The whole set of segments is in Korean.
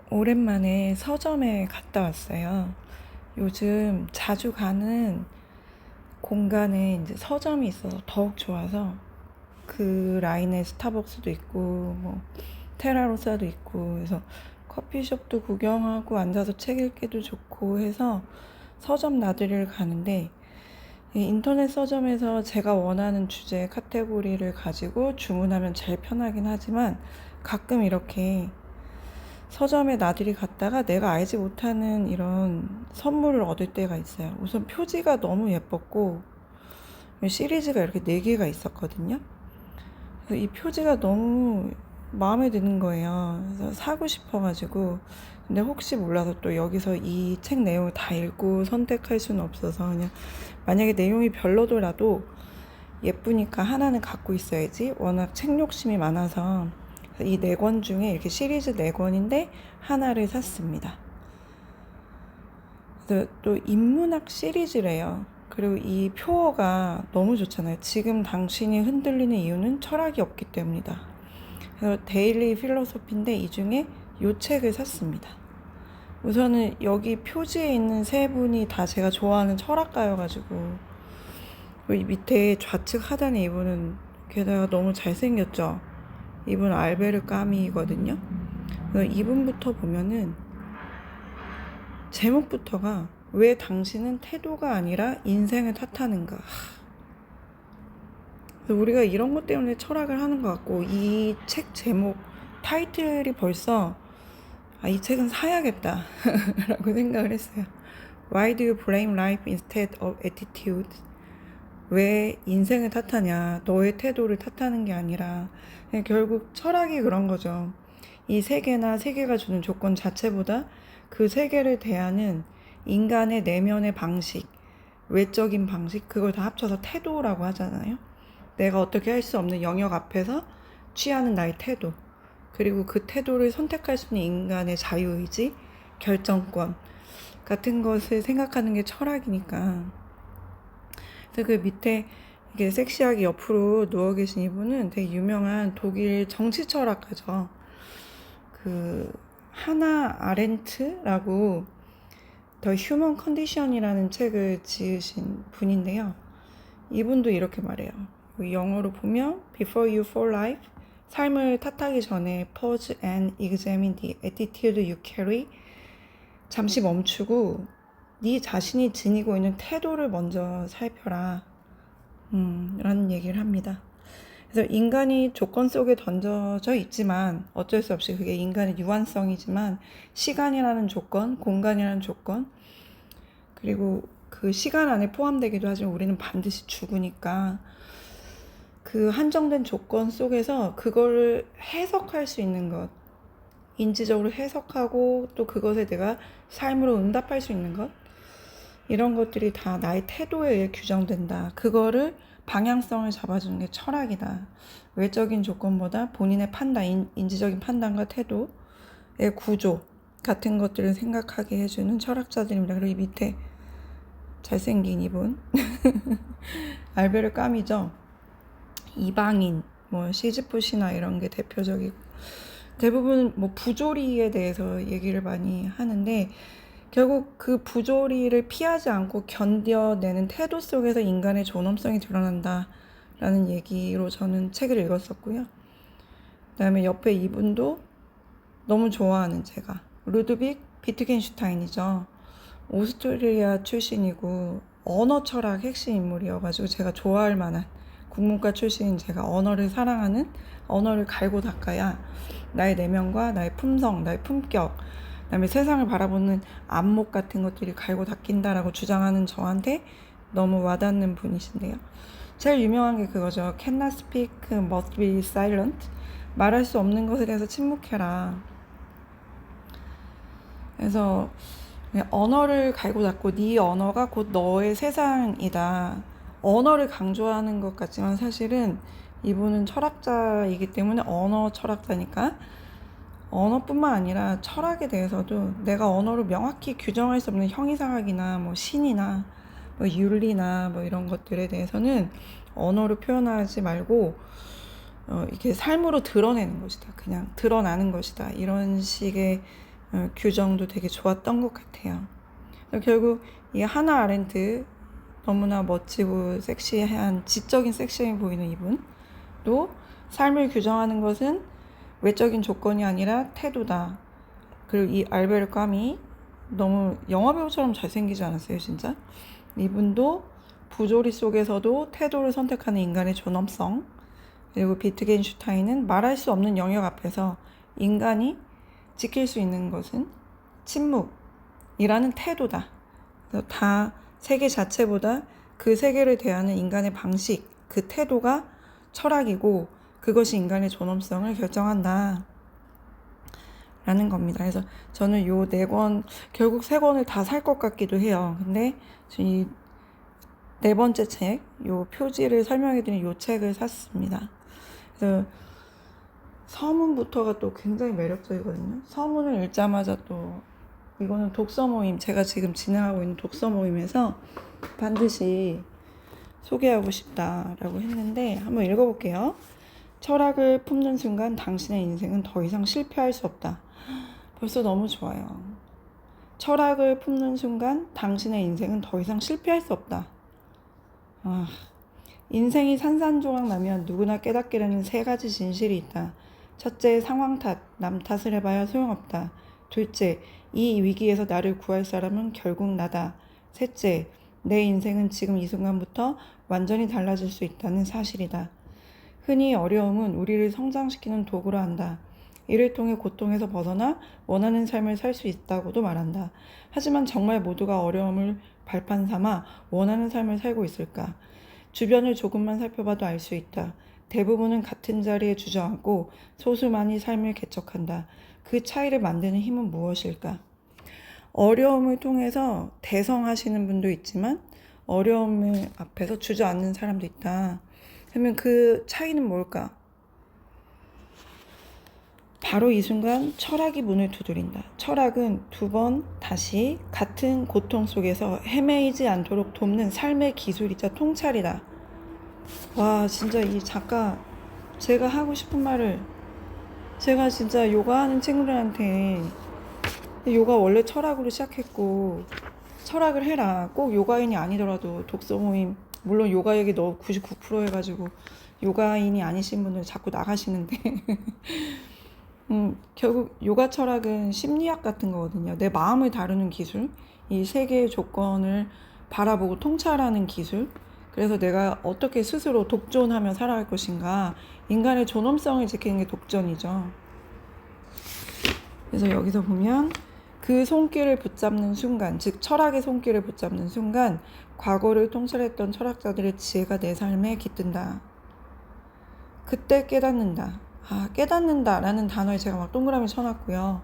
오랜만에 서점에 갔다 왔어요. 요즘 자주 가는 공간에 이제 서점이 있어서 더욱 좋아서 그 라인에 스타벅스도 있고 뭐 테라로사도 있고 그래서 커피숍도 구경하고 앉아서 책 읽기도 좋고 해서 서점 나들이를 가는데 이 인터넷 서점에서 제가 원하는 주제 카테고리를 가지고 주문하면 제일 편하긴 하지만 가끔 이렇게 서점에 나들이 갔다가 내가 알지 못하는 이런 선물을 얻을 때가 있어요. 우선 표지가 너무 예뻤고 시리즈가 이렇게 4개가 있었거든요. 그래서 이 표지가 너무 마음에 드는 거예요. 그래서 사고 싶어가지고 근데 혹시 몰라서 또 여기서 이 책 내용을 다 읽고 선택할 수는 없어서 그냥 만약에 내용이 별로더라도 예쁘니까 하나는 갖고 있어야지. 워낙 책 욕심이 많아서 이 4권 중에 이렇게 시리즈 4권인데 하나를 샀습니다. 그래서 또 인문학 시리즈래요. 그리고 이 표어가 너무 좋잖아요. 지금 당신이 흔들리는 이유는 철학이 없기 때문이다. 그래서 데일리 필로소피인데 이 중에 이 책을 샀습니다. 우선은 여기 표지에 있는 3분이 다 제가 좋아하는 철학가여가지고 이 밑에 좌측 하단에 이분은 게다가 너무 잘생겼죠. 이분 알베르 까미거든요. 이분부터 보면은 제목부터가 왜 당신은 태도가 아니라 인생을 탓하는가. 우리가 이런 것 때문에 철학을 하는 것 같고 이 책 제목 타이틀이 벌써 이 책은 사야겠다 라고 생각을 했어요. Why do you blame life instead of attitude? 왜 인생을 탓하냐, 너의 태도를 탓하는 게 아니라 결국 철학이 그런 거죠. 이 세계나 세계가 주는 조건 자체보다 그 세계를 대하는 인간의 내면의 방식, 외적인 방식, 그걸 다 합쳐서 태도라고 하잖아요. 내가 어떻게 할 수 없는 영역 앞에서 취하는 나의 태도, 그리고 그 태도를 선택할 수 있는 인간의 자유의지, 결정권 같은 것을 생각하는 게 철학이니까. 그래서 그 밑에 이게 섹시하게 옆으로 누워 계신 이분은 되게 유명한 독일 정치 철학가죠. 그 하나 아렌트라고 더 휴먼 컨디션이라는 책을 지으신 분인데요. 이분도 이렇게 말해요. 영어로 보면 Before you fall life, 삶을 탓하기 전에 pause and examine the attitude you carry. 잠시 멈추고 네 자신이 지니고 있는 태도를 먼저 살펴라. 라는 얘기를 합니다. 그래서 인간이 조건 속에 던져져 있지만 어쩔 수 없이 그게 인간의 유한성이지만 시간이라는 조건, 공간이라는 조건, 그리고 그 시간 안에 포함되기도 하지만 우리는 반드시 죽으니까 그 한정된 조건 속에서 그거를 해석할 수 있는 것, 인지적으로 해석하고 또 그것에 내가 삶으로 응답할 수 있는 것, 이런 것들이 다 나의 태도에 의해 규정된다. 그거를 방향성을 잡아주는 게 철학이다. 외적인 조건보다 본인의 판단, 인지적인 판단과 태도의 구조 같은 것들을 생각하게 해주는 철학자들입니다. 그리고 이 밑에 잘생긴 이분 알베르 까미죠. 이방인, 뭐 시즈프시나 이런 게 대표적이고 대부분 뭐 부조리에 대해서 얘기를 많이 하는데 결국 그 부조리를 피하지 않고 견뎌내는 태도 속에서 인간의 존엄성이 드러난다 라는 얘기로 저는 책을 읽었었고요. 그 다음에 옆에 이분도 너무 좋아하는 제가 루드빅 비트겐슈타인이죠. 오스트리아 출신이고 언어 철학 핵심 인물이어가지고 제가 좋아할 만한 국문과 출신인 제가 언어를 사랑하는, 언어를 갈고 닦아야 나의 내면과 나의 품성, 나의 품격, 그다음에 세상을 바라보는 안목 같은 것들이 갈고 닦인다라고 주장하는 저한테 너무 와닿는 분이신데요. 제일 유명한 게 그거죠. Cannot speak, must be silent. 말할 수 없는 것에 대해서 침묵해라. 그래서 언어를 갈고 닦고 네 언어가 곧 너의 세상이다. 언어를 강조하는 것 같지만 사실은 이분은 철학자이기 때문에 언어 철학자니까 언어뿐만 아니라 철학에 대해서도 내가 언어로 명확히 규정할 수 없는 형이상학이나 뭐 신이나 뭐 윤리나 뭐 이런 것들에 대해서는 언어로 표현하지 말고 이렇게 삶으로 드러내는 것이다. 그냥 드러나는 것이다. 이런 식의 규정도 되게 좋았던 것 같아요. 결국 이 하나 아렌트, 너무나 멋지고 섹시한, 지적인 섹시해 보이는 이분도 삶을 규정하는 것은 외적인 조건이 아니라 태도다. 그리고 이 알베르 까미, 너무 영화배우처럼 잘생기지 않았어요 진짜? 이분도 부조리 속에서도 태도를 선택하는 인간의 존엄성, 그리고 비트겐슈타인은 말할 수 없는 영역 앞에서 인간이 지킬 수 있는 것은 침묵이라는 태도다. 그래서 다 세계 자체보다 그 세계를 대하는 인간의 방식, 그 태도가 철학이고 그것이 인간의 존엄성을 결정한다 라는 겁니다. 그래서 저는 요 4권, 결국 3권을 다 살 것 같기도 해요. 근데 이 4번째 책, 요 표지를 설명해드린 요 책을 샀습니다. 그래서 서문부터가 또 굉장히 매력적이거든요. 서문을 읽자마자 또 이거는 독서 모임, 제가 지금 진행하고 있는 독서 모임에서 반드시 소개하고 싶다라고 했는데 한번 읽어볼게요. 철학을 품는 순간 당신의 인생은 더 이상 실패할 수 없다. 벌써 너무 좋아요. 철학을 품는 순간 당신의 인생은 더 이상 실패할 수 없다. 인생이 산산조각 나면 누구나 깨닫게 되는 3가지 진실이 있다. 첫째, 상황 탓, 남 탓을 해봐야 소용없다. 둘째, 이 위기에서 나를 구할 사람은 결국 나다. 셋째, 내 인생은 지금 이 순간부터 완전히 달라질 수 있다는 사실이다. 흔히 어려움은 우리를 성장시키는 도구로 한다. 이를 통해 고통에서 벗어나 원하는 삶을 살 수 있다고도 말한다. 하지만 정말 모두가 어려움을 발판 삼아 원하는 삶을 살고 있을까? 주변을 조금만 살펴봐도 알 수 있다. 대부분은 같은 자리에 주저앉고 소수만이 삶을 개척한다. 그 차이를 만드는 힘은 무엇일까? 어려움을 통해서 대성하시는 분도 있지만 어려움을 앞에서 주저앉는 사람도 있다. 그러면 그 차이는 뭘까? 바로 이 순간 철학이 문을 두드린다. 철학은 2번 다시 같은 고통 속에서 헤매이지 않도록 돕는 삶의 기술이자 통찰이다. 와, 진짜 이 작가, 제가 하고 싶은 말을, 제가 진짜 요가하는 친구들한테 요가 원래 철학으로 시작했고 철학을 해라. 꼭 요가인이 아니더라도 독서 모임, 물론 요가 얘기 너 99% 해가지고 요가인이 아니신 분들 자꾸 나가시는데 결국 요가 철학은 심리학 같은 거거든요. 내 마음을 다루는 기술, 이 세계의 조건을 바라보고 통찰하는 기술, 그래서 내가 어떻게 스스로 독존하며 살아갈 것인가, 인간의 존엄성을 지키는 게 독전이죠. 그래서 여기서 보면 그 손길을 붙잡는 순간, 즉 철학의 손길을 붙잡는 순간 과거를 통찰했던 철학자들의 지혜가 내 삶에 깃든다. 그때 깨닫는다. 깨닫는다 라는 단어에 제가 막 동그라미 쳐놨고요.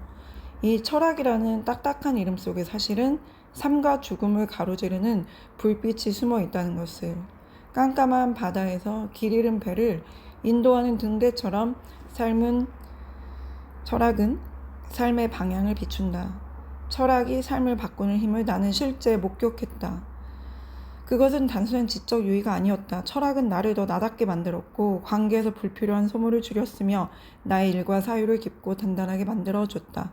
이 철학이라는 딱딱한 이름 속에 사실은 삶과 죽음을 가로지르는 불빛이 숨어 있다는 것을, 깜깜한 바다에서 길 잃은 배를 인도하는 등대처럼 철학은 삶의 방향을 비춘다. 철학이 삶을 바꾸는 힘을 나는 실제 목격했다. 그것은 단순한 지적 유의가 아니었다. 철학은 나를 더 나답게 만들었고 관계에서 불필요한 소모를 줄였으며 나의 일과 사유를 깊고 단단하게 만들어줬다.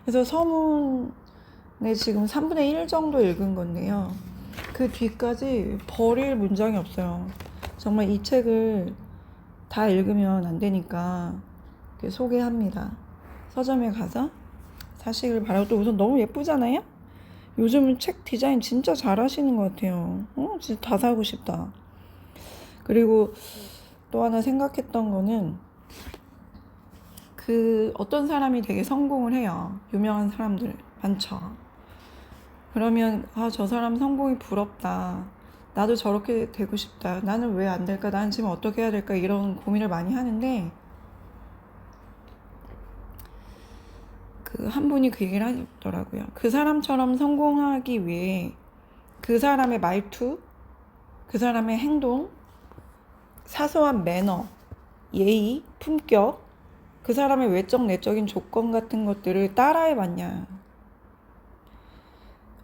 그래서 서문에 지금 3분의 1 정도 읽은 건데요. 그 뒤까지 버릴 문장이 없어요. 정말 이 책을 다 읽으면 안 되니까 소개합니다. 서점에 가서 사시길 바라고. 또 우선 너무 예쁘잖아요? 요즘은 책 디자인 진짜 잘 하시는 것 같아요. 진짜 다 사고 싶다. 그리고 또 하나 생각했던 거는, 어떤 사람이 되게 성공을 해요. 유명한 사람들 많죠. 그러면 저 사람 성공이 부럽다. 나도 저렇게 되고 싶다. 나는 왜 안 될까? 나는 지금 어떻게 해야 될까? 이런 고민을 많이 하는데, 한 분이 그 얘기를 하더라고요. 그 사람처럼 성공하기 위해 그 사람의 말투, 그 사람의 행동, 사소한 매너, 예의, 품격, 그 사람의 외적 내적인 조건 같은 것들을 따라해봤냐.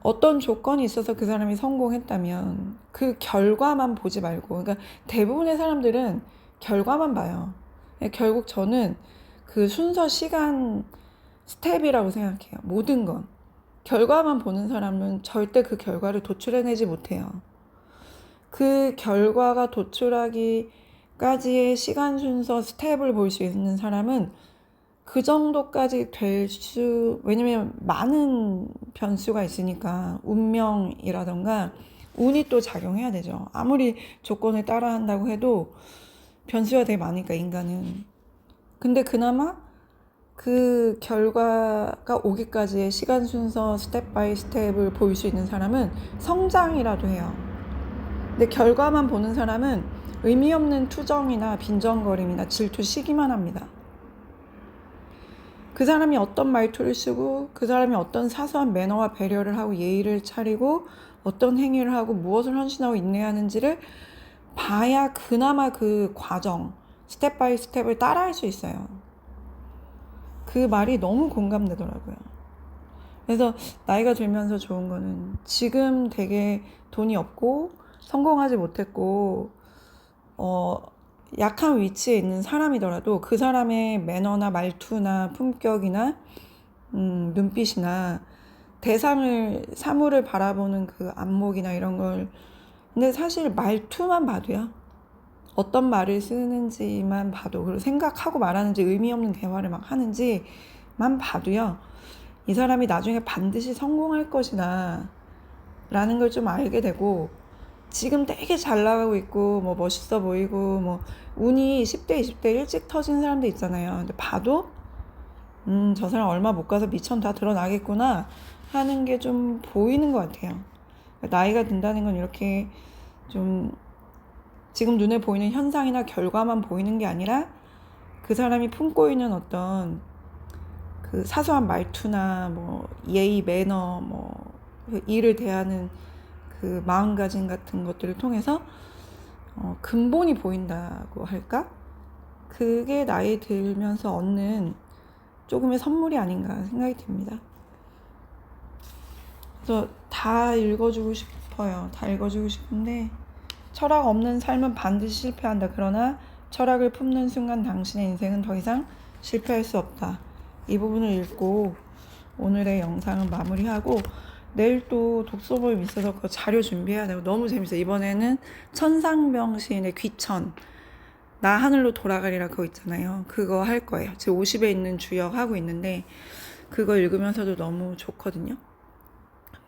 어떤 조건이 있어서 그 사람이 성공했다면 그 결과만 보지 말고, 그러니까 대부분의 사람들은 결과만 봐요. 결국 저는 그 순서 시간 스텝이라고 생각해요. 모든 건. 결과만 보는 사람은 절대 그 결과를 도출해내지 못해요. 그 결과가 도출하기까지의 시간 순서 스텝을 볼 수 있는 사람은 그 정도까지 왜냐면 많은 변수가 있으니까 운명이라던가 운이 또 작용해야 되죠. 아무리 조건을 따라한다고 해도 변수가 되게 많으니까 인간은. 근데 그나마 그 결과가 오기까지의 시간 순서 스텝 바이 스텝을 볼 수 있는 사람은 성장이라도 해요. 근데 결과만 보는 사람은 의미 없는 투정이나 빈정거림이나 질투시기만 합니다. 그 사람이 어떤 말투를 쓰고 그 사람이 어떤 사소한 매너와 배려를 하고 예의를 차리고 어떤 행위를 하고 무엇을 헌신하고 인내하는지를 봐야 그나마 그 과정, 스텝 바이 스텝을 따라할 수 있어요. 그 말이 너무 공감되더라고요. 그래서 나이가 들면서 좋은 거는 지금 되게 돈이 없고 성공하지 못했고 약한 위치에 있는 사람이더라도 그 사람의 매너나 말투나 품격이나 눈빛이나 사물을 바라보는 그 안목이나 이런 걸 근데 사실 말투만 봐도요. 어떤 말을 쓰는지만 봐도 그리고 생각하고 말하는지 의미 없는 대화를 막 하는지만 봐도요. 이 사람이 나중에 반드시 성공할 것이다 라는 걸 좀 알게 되고 지금 되게 잘 나가고 있고 뭐 멋있어 보이고 뭐 운이 10대 20대 일찍 터진 사람도 있잖아요. 근데 봐도 저 사람 얼마 못 가서 미천 다 드러나겠구나 하는 게 좀 보이는 것 같아요. 나이가 든다는 건 이렇게 좀 지금 눈에 보이는 현상이나 결과만 보이는 게 아니라 그 사람이 품고 있는 어떤 그 사소한 말투나 뭐 예의 매너 뭐 일을 대하는 그 마음가짐 같은 것들을 통해서 근본이 보인다고 할까? 그게 나이 들면서 얻는 조금의 선물이 아닌가 생각이 듭니다. 그래서 다 읽어주고 싶어요. 다 읽어주고 싶은데 철학 없는 삶은 반드시 실패한다. 그러나 철학을 품는 순간 당신의 인생은 더 이상 실패할 수 없다. 이 부분을 읽고 오늘의 영상은 마무리하고 내일 또 독서 모임 있어서 그 자료 준비해야 되고 너무 재밌어요. 이번에는 천상병 시인의 귀천 나 하늘로 돌아가리라 그거 있잖아요. 그거 할 거예요. 제 50에 있는 주역 하고 있는데 그거 읽으면서도 너무 좋거든요.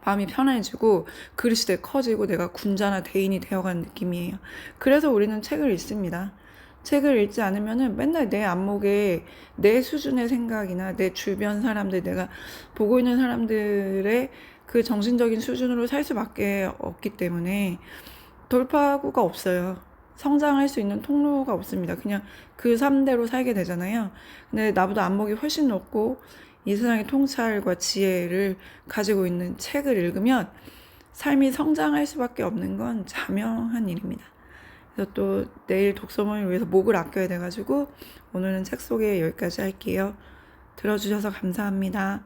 마음이 편해지고 그릇이 되게 커지고 내가 군자나 대인이 되어가는 느낌이에요. 그래서 우리는 책을 읽습니다. 책을 읽지 않으면은 맨날 내 안목에 내 수준의 생각이나 내 주변 사람들, 내가 보고 있는 사람들의 그 정신적인 수준으로 살 수밖에 없기 때문에 돌파구가 없어요. 성장할 수 있는 통로가 없습니다. 그냥 그 삶대로 살게 되잖아요. 근데 나보다 안목이 훨씬 높고 이 세상의 통찰과 지혜를 가지고 있는 책을 읽으면 삶이 성장할 수밖에 없는 건 자명한 일입니다. 그래서 또 내일 독서 모임을 위해서 목을 아껴야 돼가지고 오늘은 책 소개 여기까지 할게요. 들어주셔서 감사합니다.